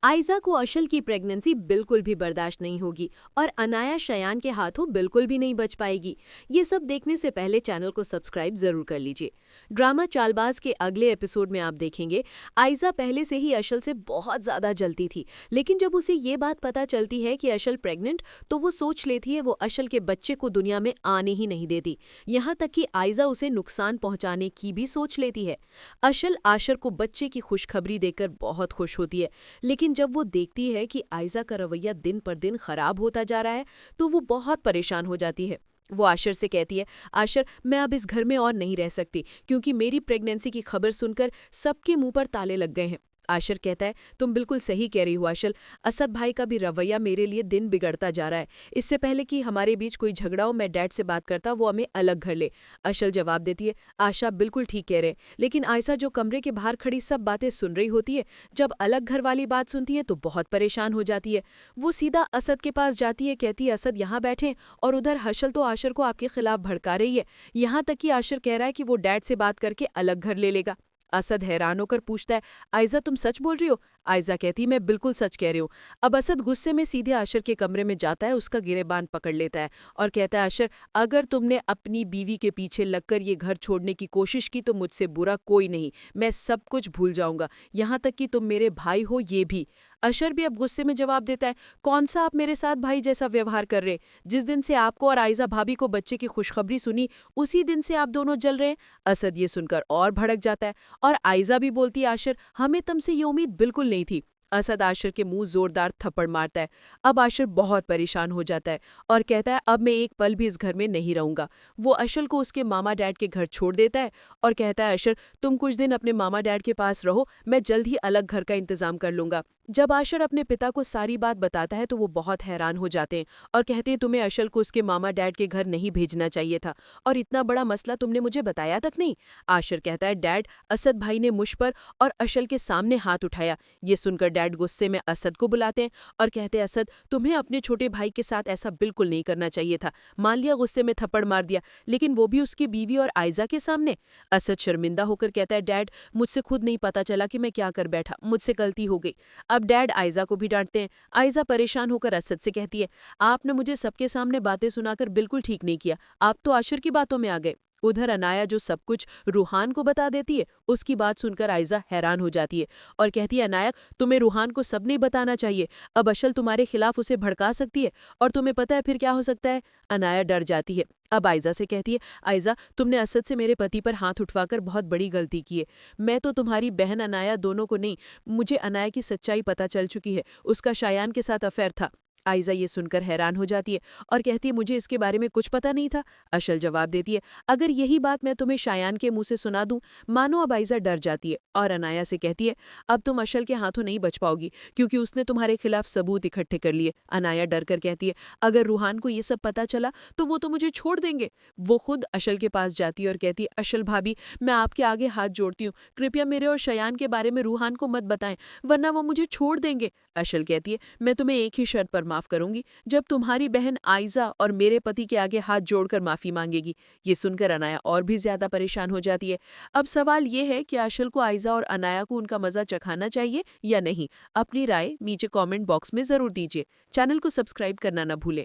आयजा को अशल की प्रेगनेंसी बिल्कुल भी बर्दाश्त नहीं होगी और अनाया शयान के हाथों बिल्कुल भी नहीं बच पाएगी। ये सब देखने से पहले चैनल को सब्सक्राइब जरूर कर लीजिए। ड्रामा चालबाज के अगले एपिसोड में आप देखेंगे आयजा पहले से ही अशल से बहुत ज्यादा जलती थी, लेकिन जब उसे ये बात पता चलती है कि अशल प्रेग्नेंट, तो वो सोच लेती है वो अशल के बच्चे को दुनिया में आने ही नहीं देती। यहाँ तक कि आयजा उसे नुकसान पहुंचाने की भी सोच लेती है। अशल आशर को बच्चे की खुशखबरी देकर बहुत खुश होती है, लेकिन जब वो देखती है कि आयजा का रवैया दिन पर दिन खराब होता जा रहा है, तो वो बहुत परेशान हो जाती है। वो आशर से कहती है, आशर, मैं अब इस घर में और नहीं रह सकती, क्योंकि मेरी प्रेगनेंसी की खबर सुनकर सबके मुंह पर ताले लग गए हैं। आशर कहता है, तुम बिल्कुल सही कह रही हो आशल, असद भाई का भी रवैया मेरे लिए दिन बिगड़ता जा रहा है। इससे पहले कि हमारे बीच कोई झगड़ा हो, मैं डैड से बात करता, वो हमें अलग घर ले। अशल जवाब देती है, आशा बिल्कुल ठीक कह रहे हैं, लेकिन आयशा जो कमरे के बाहर खड़ी सब बातें सुन रही होती है, जब अलग घर वाली बात सुनती है तो बहुत परेशान हो जाती है। वो सीधा असद के पास जाती है, कहती है, असद यहाँ बैठे, और उधर हशल तो आशर को आपके खिलाफ भड़का रही है। यहाँ तक कि आशर कह रहा है कि वो डैड से बात करके अलग घर ले लेगा। असद हैरान होकर पूछता है, आयजा तुम सच बोल रही हो? आयजा कहती, मैं बिल्कुल सच कह रही हूँ। अब असद गुस्से में सीधे आशर के कमरे में जाता है, उसका गिरेबान पकड़ लेता है और कहता है, आशर, अगर तुमने अपनी बीवी के पीछे लगकर ये घर छोड़ने की कोशिश की तो मुझसे बुरा कोई नहीं, मैं सब कुछ भूल जाऊंगा, यहाँ तक कि तुम मेरे भाई हो ये भी। अशर भी अब गुस्से में जवाब देता है, कौन सा आप मेरे साथ भाई जैसा व्यवहार कर रहे हैं? जिस दिन से आपको और आयजा भाभी को बच्चे की खुशखबरी सुनी, उसी दिन से आप दोनों जल रहे हैं। असद ये सुनकर और भड़क जाता है और आयजा भी बोलती है, आशर, हमें तुमसे ये उम्मीद बिल्कुल नहीं थी। असद आशर के मुंह जोरदार थप्पड़ मारता है। अब आशर बहुत परेशान हो जाता है और कहता है, अब मैं एक पल भी इस घर में नहीं रहूंगा। वो अशल को उसके मामा डैड के घर छोड़ देता है और कहता है, अशर, तुम कुछ दिन अपने मामा डैड के पास रहो, मैं जल्द ही अलग घर का इंतजाम कर लूंगा। जब आशर अपने पिता को सारी बात बताता है तो वो बहुत हैरान हो जाते हैं और कहते हैं, तुम्हें अशल को उसके मामा डैड के घर नहीं भेजना चाहिए था, और इतना बड़ा मसला तुमने मुझे बताया तक नहीं। आशर कहता है, डैड, असद भाई ने मुझ पर और अशल के सामने हाथ उठाया। ये सुनकर डैड गुस्से में असद को बुलाते हैं और कहते हैं, असद, तुम्हें अपने छोटे भाई के साथ ऐसा बिल्कुल नहीं करना चाहिए था। मान लिया गुस्से में थप्पड़ मार दिया, लेकिन वो भी उसकी बीवी और आयजा के सामने। असद शर्मिंदा होकर कहता है, डैड, मुझसे खुद नहीं पता चला कि मैं क्या कर बैठा, मुझसे गलती हो गई। अब डैड आयजा को भी डांटते हैं। आयजा परेशान होकर असद से कहती है, आपने मुझे सबके सामने बातें सुनाकर बिल्कुल ठीक नहीं किया, आप तो आशर की बातों में आ गए। उधर अनाया जो सब कुछ रूहान को बता देती है, उसकी बात सुनकर आयजा हैरान हो जाती है और कहती है, अनाया, तुम्हें रूहान को सब नहीं बताना चाहिए, अब अशल तुम्हारे खिलाफ उसे भड़का सकती है और तुम्हें पता है फिर क्या हो सकता है। अनाया डर जाती है। अब आयजा से कहती है, आयजा, तुमने असद से मेरे पति पर हाथ उठवाकर बहुत बड़ी गलती की है। मैं तो तुम्हारी बहन अनाया दोनों को नहीं, मुझे अनाया की सच्चाई पता चल चुकी है, उसका शायान के साथ अफेयर था। आयजा ये सुनकर हैरान हो जाती है और कहती है, मुझे इसके बारे में कुछ पता नहीं था। अशल जवाब देती है, अगर यही बात मैं तुम्हें शायान के मुंह से सुना दूं। मानो अब आयजा डर जाती है और अनाया से कहती है, अब तुम अशल के हाथों नहीं बच पाओगी, क्योंकि उसने तुम्हारे खिलाफ सबूत इकट्ठे कर लिए। अनाया डर कर कहती है, अगर रूहान को ये सब पता चला तो वो तो मुझे छोड़ देंगे। वो खुद अशल के पास जाती है और कहती है, अशल भाभी, मैं आपके आगे हाथ जोड़ती हूँ, कृपया मेरे और शयान के बारे में रूहान को मत बताएं, वरना वो मुझे छोड़ देंगे। अशल कहती है, मैं तुम्हें एक ही शर्त पर माफ करूंगी, जब तुम्हारी बहन आयजा और मेरे पति के आगे हाथ जोड़कर माफी मांगेगी। ये सुनकर अनाया और भी ज्यादा परेशान हो जाती है। अब सवाल ये है कि आशल को आयजा और अनाया को उनका मजा चखाना चाहिए या नहीं। अपनी राय नीचे कमेंट बॉक्स में जरूर दीजिए। चैनल को सब्सक्राइब करना न भूलें।